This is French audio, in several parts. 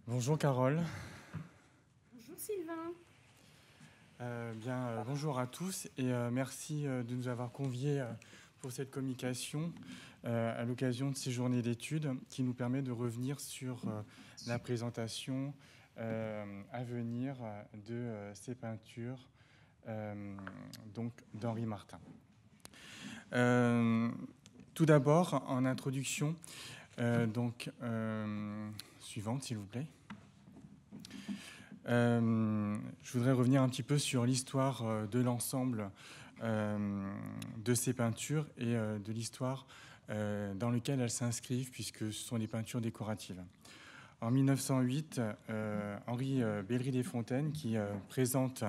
Bonjour Carole. Bonjour Sylvain. Bonjour à tous et merci de nous avoir conviés pour cette communication à l'occasion de ces journées d'études qui nous permet de revenir sur la présentation à venir de ces peintures donc d'Henri Martin. Tout d'abord, en introduction, suivante s'il vous plaît. Je voudrais revenir un petit peu sur l'histoire de l'ensemble de ces peintures et de l'histoire dans laquelle elles s'inscrivent, puisque ce sont des peintures décoratives. En 1908, Henri Bellerive-Desfontaines, qui présente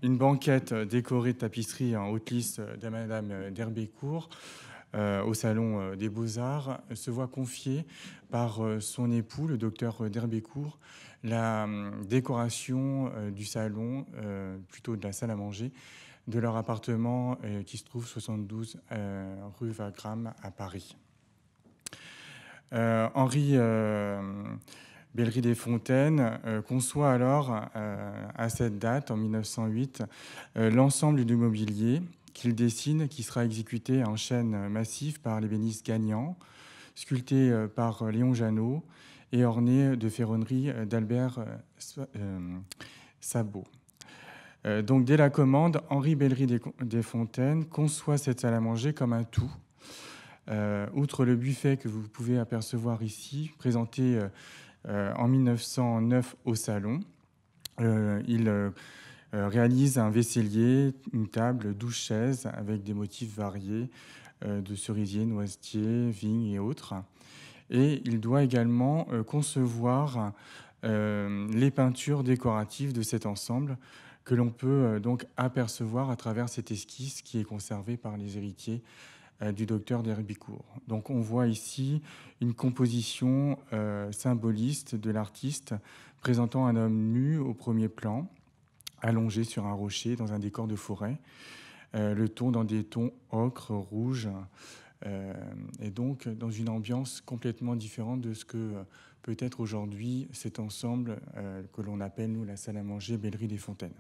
une banquette décorée de tapisseries en haute lisse de Madame d'Herbécourt, au Salon des Beaux-Arts, se voit confier par son époux, le docteur d'Herbécourt, la décoration du salon, plutôt de la salle à manger, de leur appartement qui se trouve 72 rue Wagram à Paris. Henri Bellerive-Desfontaines conçoit alors, à cette date, en 1908, l'ensemble du mobilier qu'il dessine, qui sera exécuté en chaîne massive par l'ébéniste Gagnant, sculpté par Léon Janot et orné de ferronnerie d'Albert Sabot. Donc, dès la commande, Henri Bellerive-Desfontaines conçoit cette salle à manger comme un tout. Outre le buffet que vous pouvez apercevoir ici, présenté en 1909 au salon, il réalise un vaisselier, une table, 12 chaises avec des motifs variés de cerisier, noisetier, vigne et autres. Et il doit également concevoir les peintures décoratives de cet ensemble que l'on peut donc apercevoir à travers cette esquisse qui est conservée par les héritiers du docteur d'Herbécourt. Donc on voit ici une composition symboliste de l'artiste présentant un homme nu au premier plan, allongé sur un rocher dans un décor de forêt, le ton dans des tons ocre, rouge, et donc dans une ambiance complètement différente de ce que peut être aujourd'hui cet ensemble que l'on appelle, nous, la salle à manger Bellerive-Desfontaines.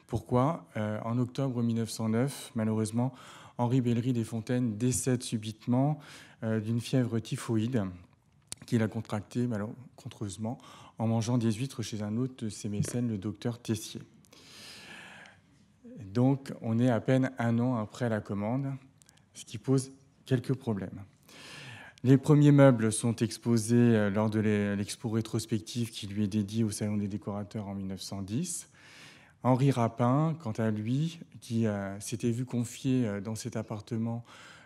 Pourquoi en octobre 1909, malheureusement, Henri Bellerive-Desfontaines décède subitement d'une fièvre typhoïde qu'il a contractée malencontreusement en mangeant des huîtres chez un autre de ses mécènes, le docteur Tessier. Donc, on est à peine un an après la commande, ce qui pose quelques problèmes. Les premiers meubles sont exposés lors de l'expo rétrospective qui lui est dédiée au Salon des décorateurs en 1910. Henri Rapin, quant à lui, qui s'était vu confier dans cet appartement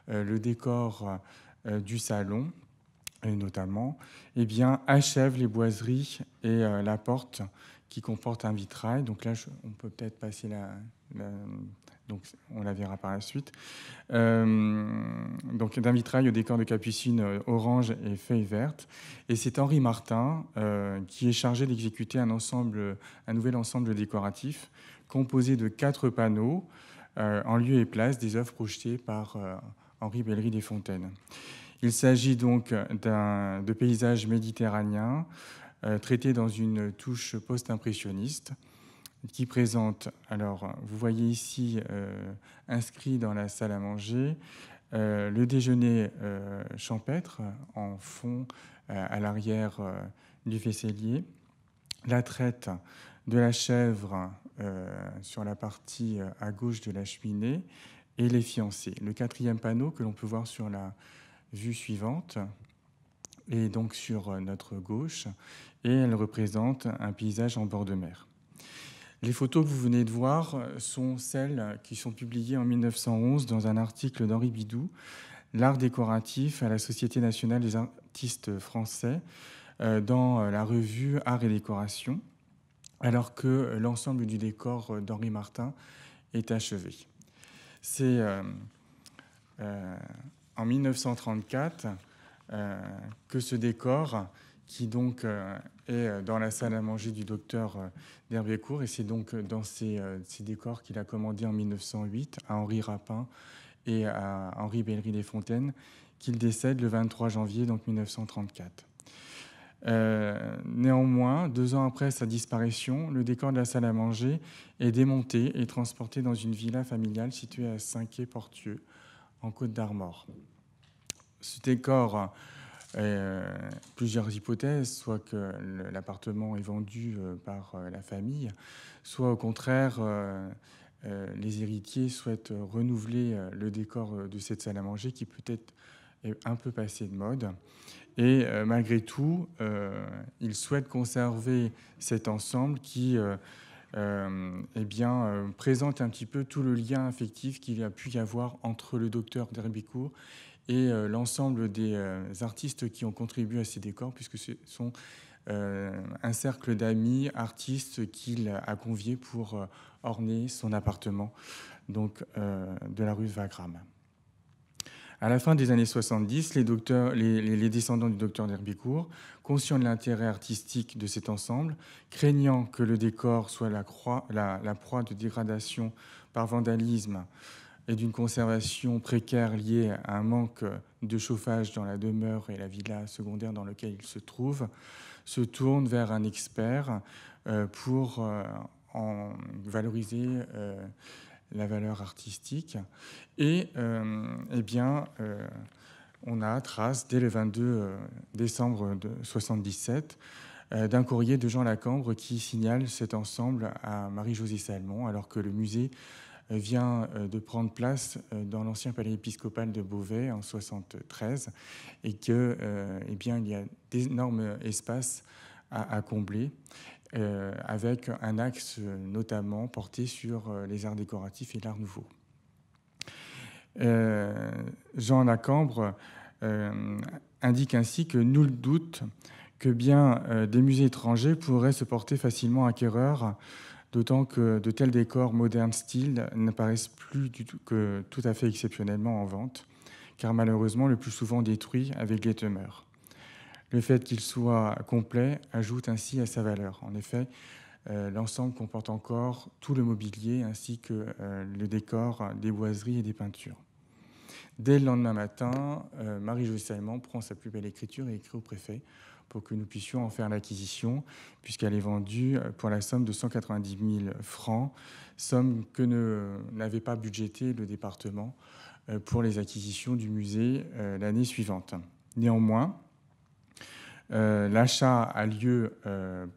le décor du salon, et notamment, achève les boiseries et la porte qui comporte un vitrail. Donc là, on peut peut-être passer donc on la verra par la suite. Donc d'un vitrail au décor de capucine orange et feuilles vertes. Et c'est Henri Martin qui est chargé d'exécuter un nouvel ensemble décoratif composé de 4 panneaux en lieu et place des œuvres projetées par Henri Bellerive-Desfontaines. Il s'agit donc de paysages méditerranéens traités dans une touche post-impressionniste qui présente, alors vous voyez ici inscrit dans la salle à manger, le déjeuner champêtre en fond à l'arrière du vaisselier, la traite de la chèvre sur la partie à gauche de la cheminée et les fiancés. Le 4e panneau que l'on peut voir sur la vue suivante est donc sur notre gauche et elle représente un paysage en bord de mer. Les photos que vous venez de voir sont celles qui sont publiées en 1911 dans un article d'Henri Bidou, L'art décoratif à la Société nationale des artistes français, dans la revue Art et décoration, alors que l'ensemble du décor d'Henri Martin est achevé. C'est en 1934 que ce décor, qui donc est dans la salle à manger du docteur d'Herbécourt, et c'est donc dans ces décors qu'il a commandé en 1908 à Henri Rapin et à Henri Bellerive-Desfontaines qu'il décède le 23 janvier donc 1934. Néanmoins, 2 ans après sa disparition, le décor de la salle à manger est démonté et transporté dans une villa familiale située à Saint-Quay-Portieux, en Côte d'Armor. Ce décor, plusieurs hypothèses, soit que l'appartement est vendu par la famille, soit au contraire, les héritiers souhaitent renouveler le décor de cette salle à manger qui peut-être est un peu passé de mode. Et malgré tout, ils souhaitent conserver cet ensemble qui présente un petit peu tout le lien affectif qu'il y a pu y avoir entre le docteur d'Herbicourt et l'ensemble des artistes qui ont contribué à ces décors, puisque ce sont un cercle d'amis artistes qu'il a conviés pour orner son appartement donc, de la rue Wagram. À la fin des années 70, les descendants du docteur d'Herbicourt, conscients de l'intérêt artistique de cet ensemble, craignant que le décor soit la proie de dégradation par vandalisme et d'une conservation précaire liée à un manque de chauffage dans la demeure et la villa secondaire dans laquelle il se trouve, se tourne vers un expert pour en valoriser la valeur artistique. Et on a trace, dès le 22 décembre de 1977, d'un courrier de Jean Lacambre qui signale cet ensemble à Marie-Josée Salmon, alors que le musée vient de prendre place dans l'ancien palais épiscopal de Beauvais en 1973 et qu'il y a d'énormes espaces à combler. Avec un axe notamment porté sur les arts décoratifs et l'art nouveau. Jean Lacambre indique ainsi que nul doute que bien des musées étrangers pourraient se porter facilement acquéreurs, d'autant que de tels décors modernes style n'apparaissent plus du tout, que tout à fait exceptionnellement en vente, car malheureusement le plus souvent détruits avec les demeures. Le fait qu'il soit complet ajoute ainsi à sa valeur. En effet, l'ensemble comporte encore tout le mobilier ainsi que le décor, des boiseries et des peintures. Dès le lendemain matin, Marie-Josée Salmon prend sa plus belle écriture et écrit au préfet pour que nous puissions en faire l'acquisition, puisqu'elle est vendue pour la somme de 190 000 francs, somme que n'avait pas budgétée le département pour les acquisitions du musée l'année suivante. Néanmoins, l'achat a lieu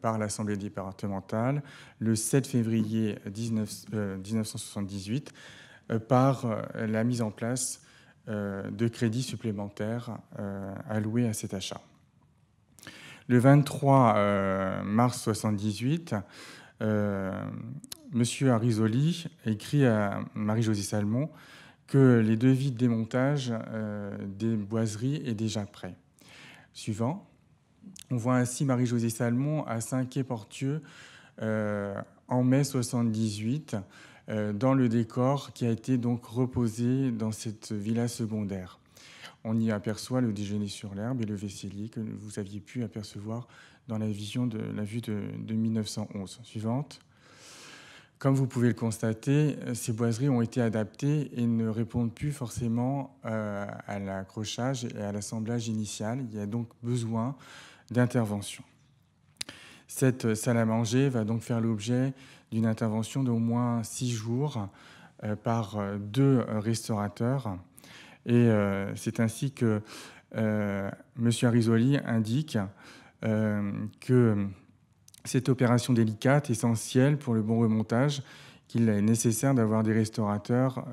par l'Assemblée départementale le 7 février 1978 par la mise en place de crédits supplémentaires alloués à cet achat. Le 23 mars 1978, M. Arisoli écrit à Marie-Josée Salmon que les devis de démontage des boiseries est déjà prêt. Suivant. On voit ainsi Marie-Josée Salmon à Saint-Quay-Portieux en mai 1978 dans le décor qui a été donc reposé dans cette villa secondaire. On y aperçoit le déjeuner sur l'herbe et le vaisselier que vous aviez pu apercevoir dans la vue de 1911. Suivante. Comme vous pouvez le constater, ces boiseries ont été adaptées et ne répondent plus forcément à l'accrochage et à l'assemblage initial. Il y a donc besoin d'intervention. Cette salle à manger va donc faire l'objet d'une intervention d'au moins 6 jours par 2 restaurateurs. Et c'est ainsi que M. Arisoli indique que cette opération délicate, essentielle pour le bon remontage, qu'il est nécessaire d'avoir des restaurateurs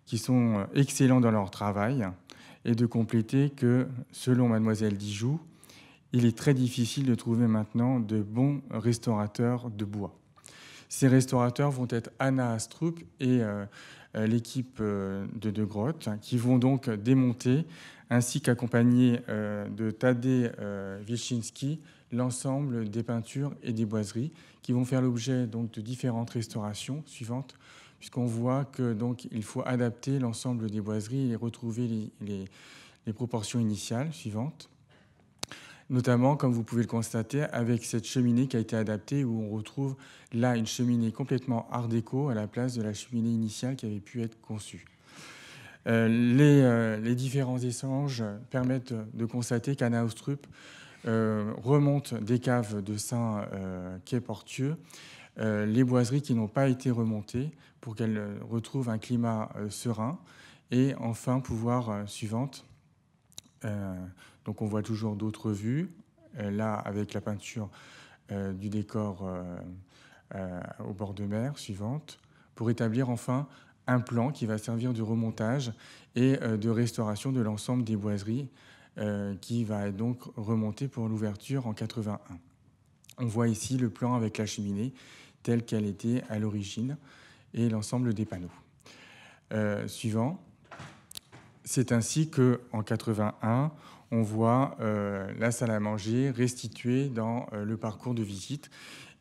qui sont excellents dans leur travail, et de compléter que, selon Mademoiselle Dijoux, il est très difficile de trouver maintenant de bons restaurateurs de bois. Ces restaurateurs vont être Anna Astrup et l'équipe de Grotte, qui vont donc démonter, ainsi qu'accompagnés de Tadej Wilczynski, l'ensemble des peintures et des boiseries, qui vont faire l'objet donc de différentes restaurations suivantes, puisqu'on voit que donc il faut adapter l'ensemble des boiseries et retrouver les proportions initiales suivantes. Notamment, comme vous pouvez le constater, avec cette cheminée qui a été adaptée, où on retrouve là une cheminée complètement art déco à la place de la cheminée initiale qui avait pu être conçue. Les différents échanges permettent de constater qu'Anna Astrup remontent des caves de Saint-Quay Portieux les boiseries qui n'ont pas été remontées pour qu'elles retrouvent un climat serein. Et enfin, pouvoir suivante. Donc on voit toujours d'autres vues. Là, avec la peinture du décor au bord de mer, suivante, pour établir enfin un plan qui va servir de remontage et de restauration de l'ensemble des boiseries qui va donc remonter pour l'ouverture en 81. On voit ici le plan avec la cheminée telle qu'elle était à l'origine et l'ensemble des panneaux. Suivant. C'est ainsi qu'en 81, on voit la salle à manger restituée dans le parcours de visite.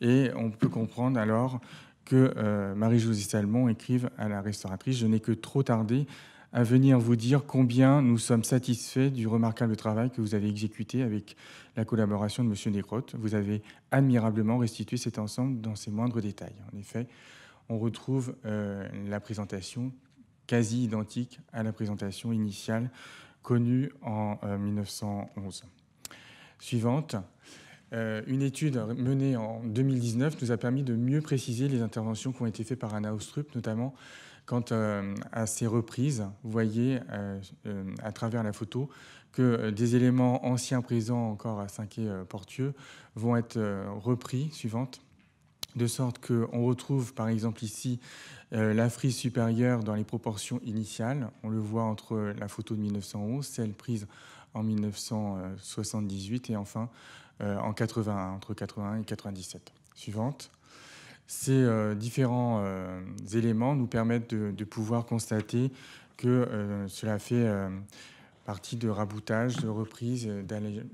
Et on peut comprendre alors que Marie-Josée Salmon écrive à la restauratrice « Je n'ai que trop tardé à venir vous dire combien nous sommes satisfaits du remarquable travail que vous avez exécuté avec la collaboration de M. Descrottes. Vous avez admirablement restitué cet ensemble dans ses moindres détails. » En effet, on retrouve la présentation quasi identique à la présentation initiale connue en 1911. Suivante. Une étude menée en 2019 nous a permis de mieux préciser les interventions qui ont été faites par Anna Ostrup, notamment quant à ces reprises. Vous voyez à travers la photo que des éléments anciens présents encore à Saint-Quay Portieux vont être repris, suivante, de sorte qu'on retrouve par exemple ici la frise supérieure dans les proportions initiales. On le voit entre la photo de 1911, celle prise en 1978 et enfin en 81, entre 81 et 97. Suivante. Ces différents éléments nous permettent de pouvoir constater que cela fait partie de raboutage, de reprise,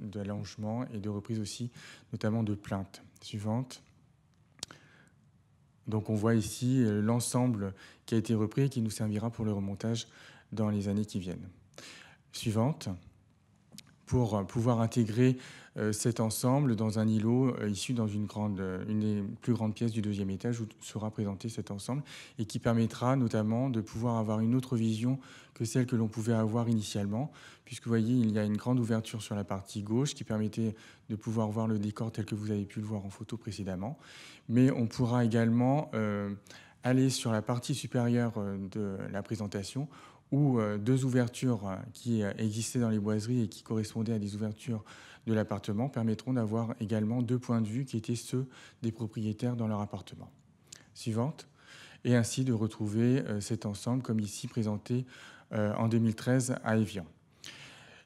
d'allongement et de reprise aussi notamment de plaintes. Suivante. Donc on voit ici l'ensemble qui a été repris et qui nous servira pour le remontage dans les années qui viennent. Suivante. Pour pouvoir intégrer cet ensemble dans un îlot issu dans une des plus grandes pièces du deuxième étage où sera présenté cet ensemble et qui permettra notamment de pouvoir avoir une autre vision que celle que l'on pouvait avoir initialement, puisque vous voyez, il y a une grande ouverture sur la partie gauche qui permettait de pouvoir voir le décor tel que vous avez pu le voir en photo précédemment. Mais on pourra également aller sur la partie supérieure de la présentation où deux ouvertures qui existaient dans les boiseries et qui correspondaient à des ouvertures de l'appartement permettront d'avoir également deux points de vue qui étaient ceux des propriétaires dans leur appartement. Suivante. Et ainsi de retrouver cet ensemble comme ici présenté en 2013 à Évian.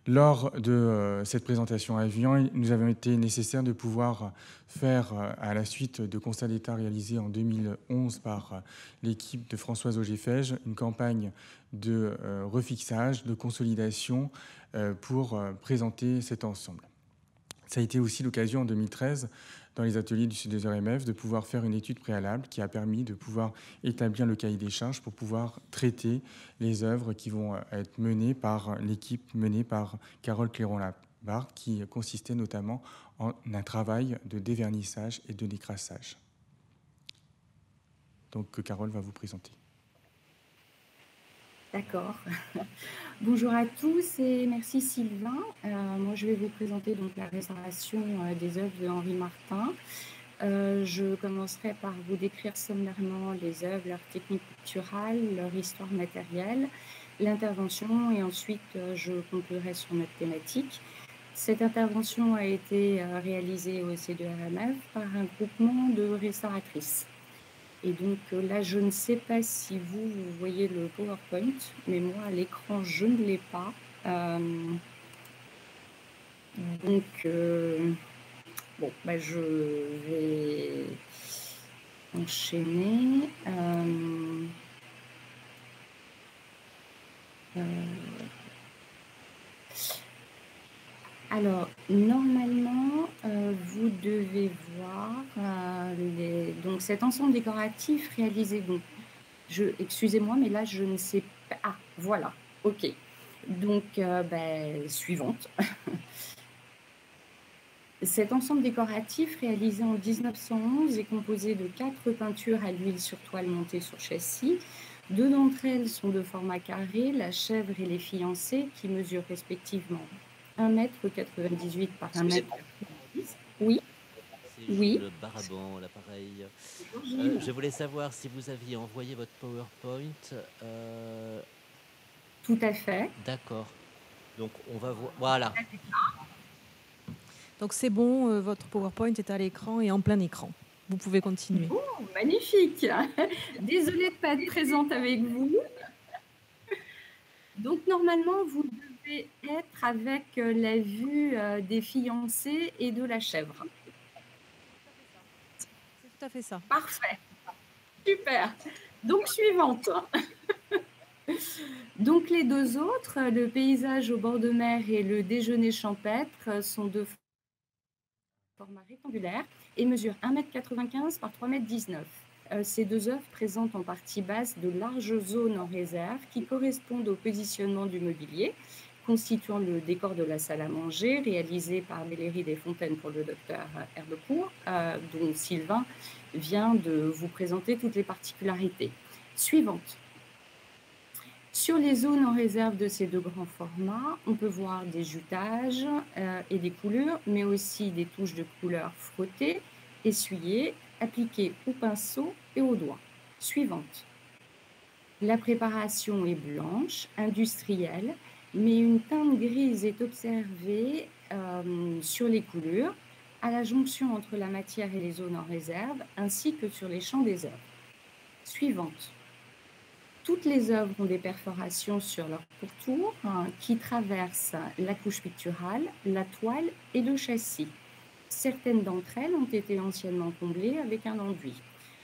Lors de cette présentation à Évian, il nous avait été nécessaire de pouvoir faire, à la suite de constats d'état réalisés en 2011 par l'équipe de Françoise Auger-Fège, une campagne de refixage, de consolidation pour présenter cet ensemble. Ça a été aussi l'occasion en 2013, dans les ateliers du C2RMF, de pouvoir faire une étude préalable qui a permis de pouvoir établir le cahier des charges pour pouvoir traiter les œuvres qui vont être menées par l'équipe menée par Carole Clairon-Labarthe, qui consistait notamment en un travail de dévernissage et de décrassage. Donc que Carole va vous présenter. D'accord. Bonjour à tous et merci Sylvain. Moi, je vais vous présenter donc la restauration des œuvres de Henri Martin. Je commencerai par vous décrire sommairement les œuvres, leur technique picturale, leur histoire matérielle, l'intervention et ensuite je conclurai sur notre thématique. Cette intervention a été réalisée au C2RMF par un groupement de restauratrices. Et donc là, je ne sais pas si vous voyez le PowerPoint, mais moi, à l'écran, je ne l'ai pas. Bon, bah, je vais enchaîner. Alors, normalement, vous devez voir donc cet ensemble décoratif réalisé. Donc, excusez-moi, mais là, je ne sais pas. Ah, voilà, ok. Donc, suivante. Cet ensemble décoratif réalisé en 1911 est composé de 4 peintures à l'huile sur toile montées sur châssis. 2 d'entre elles sont de format carré, la chèvre et les fiancés, qui mesurent respectivement 1,98 m par 1,90 m. Excusez-moi, Oui, c'est oui. Jules Baraban, à l'appareil. Bonjour Gilles. Je voulais savoir si vous aviez envoyé votre PowerPoint. Tout à fait. D'accord. Donc on va voir. Voilà. Donc c'est bon, votre PowerPoint est à l'écran et en plein écran. Vous pouvez continuer. Oh, magnifique. Désolée de ne pas être présente avec vous. Donc normalement, vous devez être avec la vue des fiancés et de la chèvre. C'est tout à fait ça. Parfait. Super. Donc suivante. Donc les deux autres, le paysage au bord de mer et le déjeuner champêtre, sont de format rectangulaire et mesurent 1,95 m par 3,19 m. Ces deux œuvres présentent en partie basse de larges zones en réserve qui correspondent au positionnement du mobilier, constituant le décor de la salle à manger réalisé par Bellery des Fontaines pour le docteur Herbecourt, dont Sylvain vient de vous présenter toutes les particularités. Suivante. Sur les zones en réserve de ces deux grands formats, on peut voir des jutages et des coulures, mais aussi des touches de couleur frottées, essuyées, appliquées au pinceau et au doigt. Suivante. La préparation est blanche, industrielle, mais une teinte grise est observée sur les coulures, à la jonction entre la matière et les zones en réserve, ainsi que sur les champs des œuvres. Suivante. Toutes les œuvres ont des perforations sur leur pourtour qui traversent la couche picturale, la toile et le châssis. Certaines d'entre elles ont été anciennement comblées avec un enduit.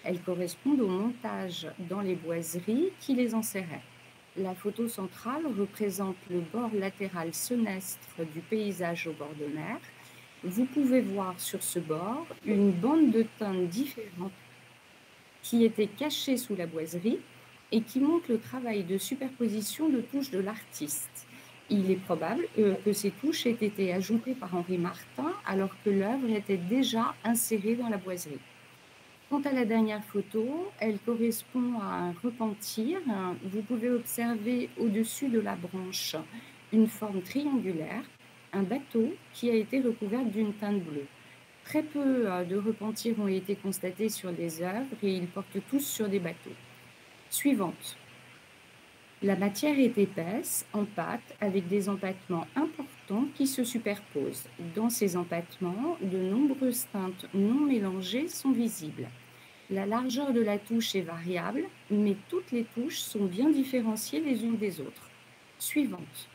Elles correspondent au montage dans les boiseries qui les enserraient. La photo centrale représente le bord latéral senestre du paysage au bord de mer. Vous pouvez voir sur ce bord une bande de teintes différentes qui était cachée sous la boiserie et qui montre le travail de superposition de touches de l'artiste. Il est probable que ces touches aient été ajoutées par Henri Martin alors que l'œuvre était déjà insérée dans la boiserie. Quant à la dernière photo, elle correspond à un repentir. Vous pouvez observer au-dessus de la branche une forme triangulaire, un bateau qui a été recouvert d'une teinte bleue. Très peu de repentirs ont été constatés sur les œuvres et ils portent tous sur des bateaux. Suivante. La matière est épaisse, en pâte, avec des empâtements importants qui se superposent. Dans ces empâtements, de nombreuses teintes non mélangées sont visibles. La largeur de la touche est variable, mais toutes les touches sont bien différenciées les unes des autres. Suivante.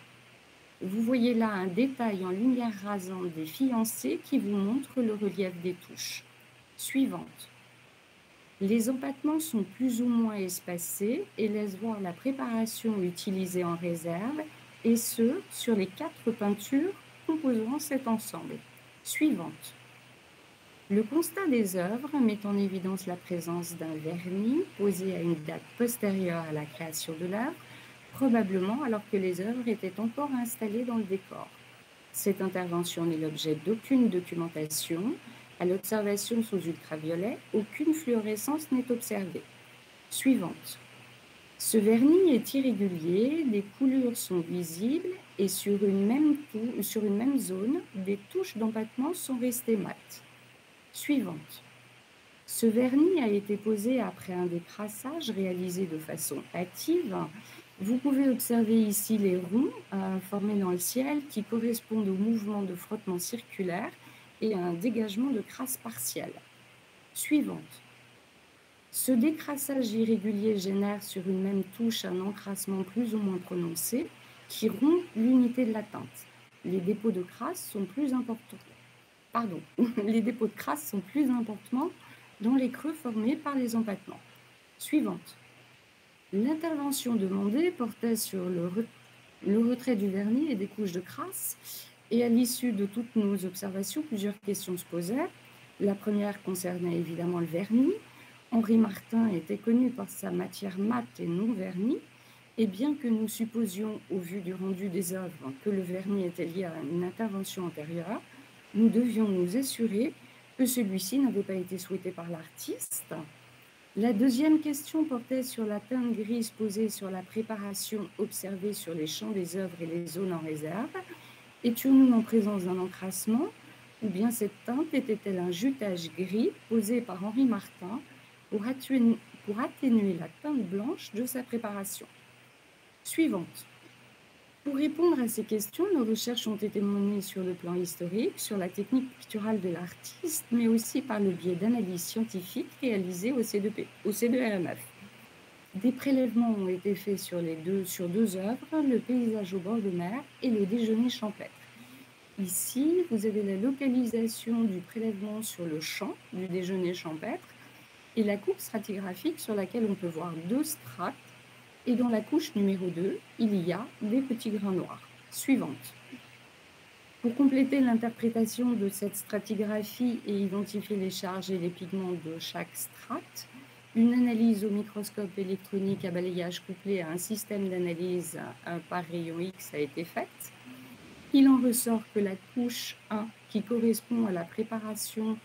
Vous voyez là un détail en lumière rasante des fiancés qui vous montre le relief des touches. Suivante. Les empâtements sont plus ou moins espacés et laissent voir la préparation utilisée en réserve, et ce, sur les 4 peintures composant cet ensemble. Suivante. Le constat des œuvres met en évidence la présence d'un vernis posé à une date postérieure à la création de l'œuvre, probablement alors que les œuvres étaient encore installées dans le décor. Cette intervention n'est l'objet d'aucune documentation. À l'observation sous ultraviolet, aucune fluorescence n'est observée. Suivante. Ce vernis est irrégulier, des coulures sont visibles et sur une même zone, des touches d'empâtement sont restées mates. Suivante. Ce vernis a été posé après un décrassage réalisé de façon hâtive. Vous pouvez observer ici les ronds formés dans le ciel qui correspondent au mouvement de frottement circulaire et à un dégagement de crasse partielle. Suivante. Ce décrassage irrégulier génère sur une même touche un encrassement plus ou moins prononcé qui rompt l'unité de la teinte. Les dépôts de crasse sont plus importants. Les dépôts de crasse sont plus importants dans les creux formés par les empâtements. Suivante. L'intervention demandée portait sur le retrait du vernis et des couches de crasse. Et à l'issue de toutes nos observations, plusieurs questions se posaient. La première concernait évidemment le vernis. Henri Martin était connu par sa matière mate et non vernie. Et bien que nous supposions, au vu du rendu des œuvres, que le vernis était lié à une intervention antérieure, nous devions nous assurer que celui-ci n'avait pas été souhaité par l'artiste. La deuxième question portait sur la teinte grise posée sur la préparation observée sur les champs des œuvres et les zones en réserve. Étions-nous en présence d'un encrassement ou bien cette teinte était-elle un jutage gris posé par Henri Martin pour atténuer la teinte blanche de sa préparation? Suivante. Pour répondre à ces questions, nos recherches ont été menées sur le plan historique, sur la technique picturale de l'artiste, mais aussi par le biais d'analyses scientifiques réalisées au C2RMF. Des prélèvements ont été faits sur deux œuvres, le paysage au bord de mer et le déjeuner champêtre. Ici, vous avez la localisation du prélèvement sur le champ du déjeuner champêtre et la coupe stratigraphique sur laquelle on peut voir deux strates. Et dans la couche numéro 2, il y a des petits grains noirs. Suivante. Pour compléter l'interprétation de cette stratigraphie et identifier les charges et les pigments de chaque strate, une analyse au microscope électronique à balayage couplé à un système d'analyse par rayon X a été faite. Il en ressort que la couche 1, qui correspond à la préparation,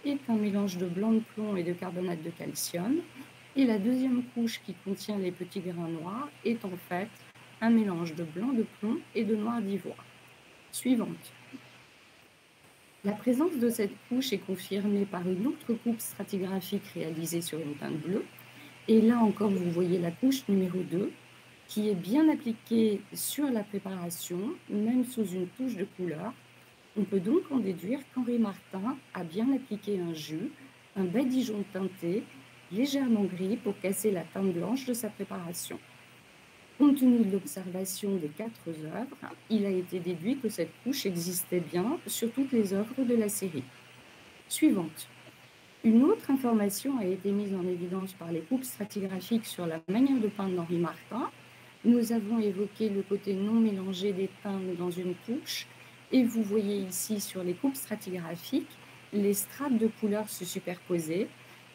est un mélange de blanc de plomb et de carbonate de calcium. Et la deuxième couche, qui contient les petits grains noirs, est en fait un mélange de blanc de plomb et de noir d'ivoire. Suivante. La présence de cette couche est confirmée par une autre coupe stratigraphique réalisée sur une teinte bleue. Et là encore, vous voyez la couche numéro 2, qui est bien appliquée sur la préparation, même sous une touche de couleur. On peut donc en déduire qu'Henri Martin a bien appliqué un jus, un badigeon teinté, légèrement gris pour casser la teinte blanche de sa préparation. Compte tenu de l'observation des 4 œuvres, il a été déduit que cette couche existait bien sur toutes les œuvres de la série. Suivante. Une autre information a été mise en évidence par les coupes stratigraphiques sur la manière de peindre d'Henri Martin. Nous avons évoqué le côté non mélangé des teintes dans une couche, et vous voyez ici sur les coupes stratigraphiques les strates de couleurs se superposaient.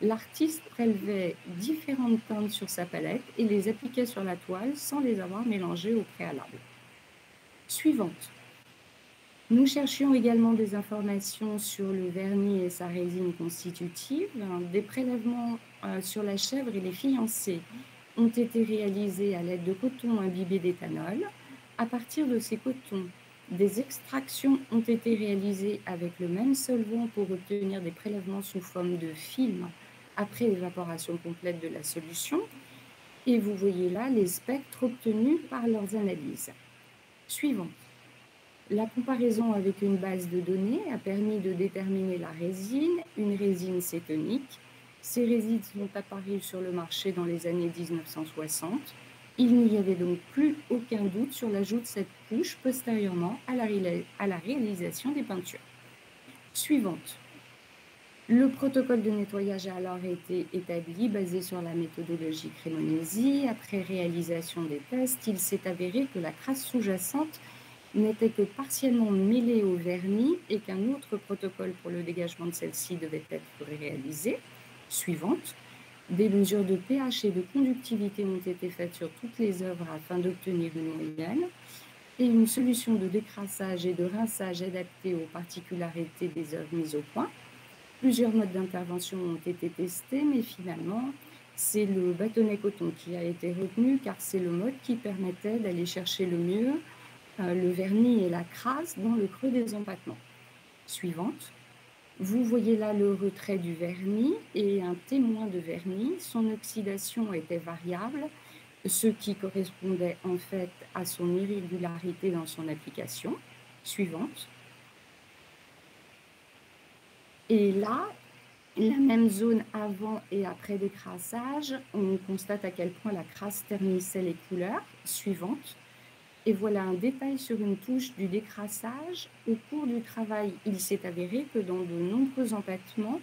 L'artiste prélevait différentes teintes sur sa palette et les appliquait sur la toile sans les avoir mélangées au préalable. Suivante. Nous cherchions également des informations sur le vernis et sa résine constitutive. Des prélèvements sur la chèvre et les fiancés ont été réalisés à l'aide de coton imbibé d'éthanol. À partir de ces cotons, des extractions ont été réalisées avec le même solvant pour obtenir des prélèvements sous forme de film après évaporation complète de la solution. Et vous voyez là les spectres obtenus par leurs analyses. Suivant. La comparaison avec une base de données a permis de déterminer la résine, une résine cétonique. Ces résines sont apparues sur le marché dans les années 1960. Il n'y avait donc plus aucun doute sur l'ajout de cette couche postérieurement à la réalisation des peintures. Suivante. Le protocole de nettoyage a alors été établi basé sur la méthodologie Cremonesi. Après réalisation des tests, il s'est avéré que la crasse sous-jacente n'était que partiellement mêlée au vernis et qu'un autre protocole pour le dégagement de celle-ci devait être réalisé. Suivante. Des mesures de pH et de conductivité ont été faites sur toutes les œuvres afin d'obtenir une moyenne. Et une solution de décrassage et de rinçage adaptée aux particularités des œuvres mises au point. Plusieurs modes d'intervention ont été testés, mais finalement, c'est le bâtonnet coton qui a été retenu car c'est le mode qui permettait d'aller chercher le mieux le vernis et la crasse dans le creux des empattements. Suivante. Vous voyez là le retrait du vernis et un témoin de vernis. Son oxydation était variable, ce qui correspondait en fait à son irrégularité dans son application. Suivante. Et là, la même zone avant et après décrassage, on constate à quel point la crasse ternissait les couleurs. Suivante. Et voilà un détail sur une touche du décrassage. Au cours du travail, il s'est avéré que dans de nombreux empattements,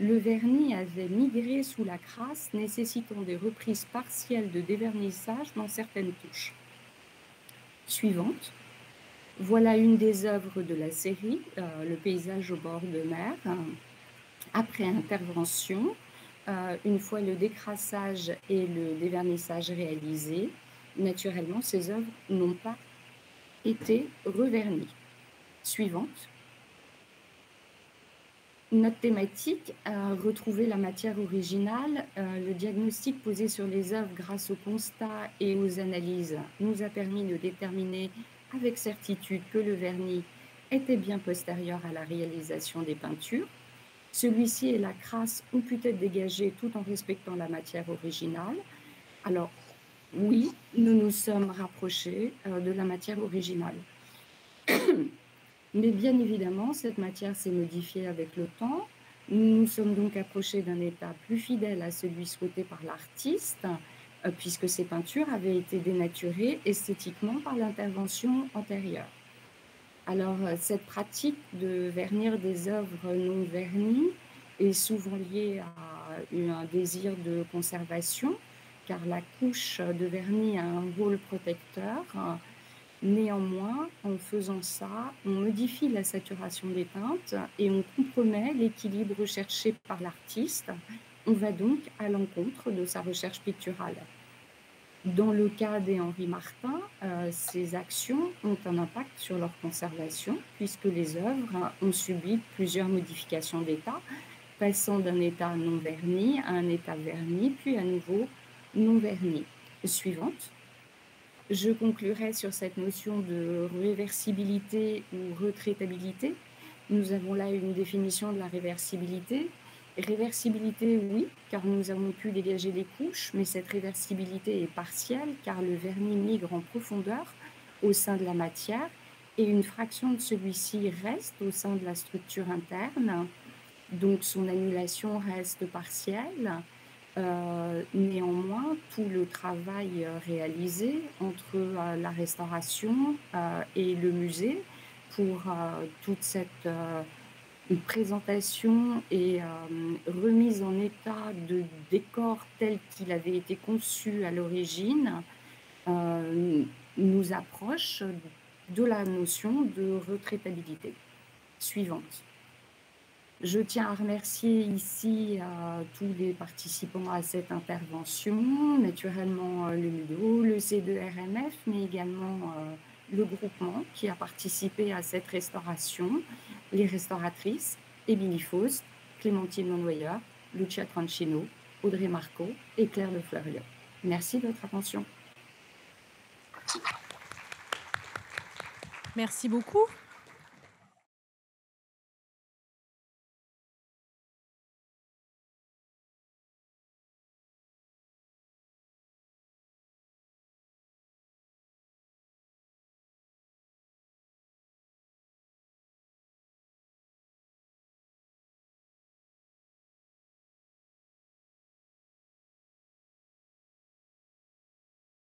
le vernis avait migré sous la crasse, nécessitant des reprises partielles de dévernissage dans certaines touches. Suivante. Voilà une des œuvres de la série, le paysage au bord de mer. Après intervention, une fois le décrassage et le dévernissage réalisés, naturellement, ces œuvres n'ont pas été revernies. Suivante. Notre thématique a retrouvé la matière originale. Le diagnostic posé sur les œuvres grâce aux constats et aux analyses nous a permis de déterminer avec certitude que le vernis était bien postérieur à la réalisation des peintures. Celui-ci et la crasse ont pu être dégagés tout en respectant la matière originale. Alors, oui, nous nous sommes rapprochés de la matière originale. Mais bien évidemment, cette matière s'est modifiée avec le temps. Nous nous sommes donc approchés d'un état plus fidèle à celui souhaité par l'artiste, puisque ces peintures avaient été dénaturées esthétiquement par l'intervention antérieure. Alors, cette pratique de vernir des œuvres non vernies est souvent liée à un désir de conservation, car la couche de vernis a un rôle protecteur. Néanmoins, en faisant ça, on modifie la saturation des teintes et on compromet l'équilibre recherché par l'artiste. On va donc à l'encontre de sa recherche picturale. Dans le cas des Henri Martin, ces actions ont un impact sur leur conservation, puisque les œuvres ont subi plusieurs modifications d'état, passant d'un état non verni à un état verni, puis à nouveau non verni. Suivante. Je conclurai sur cette notion de réversibilité ou retraitabilité. Nous avons là une définition de la réversibilité. Réversibilité, oui, car nous avons pu dégager les couches, mais cette réversibilité est partielle car le vernis migre en profondeur au sein de la matière et une fraction de celui-ci reste au sein de la structure interne. Donc son annulation reste partielle. Néanmoins, tout le travail réalisé entre la restauration et le musée pour toute cette présentation et remise en état de décor tel qu'il avait été conçu à l'origine nous approche de la notion de retraitabilité. Suivante. Je tiens à remercier ici tous les participants à cette intervention, naturellement le MUDO, le C2RMF, mais également le groupement qui a participé à cette restauration, les restauratrices, Émilie Faust, Clémentine Monnoyeur, Lucia Trancino, Audrey Marco et Claire Le Fleuriot. Merci de votre attention. Merci beaucoup.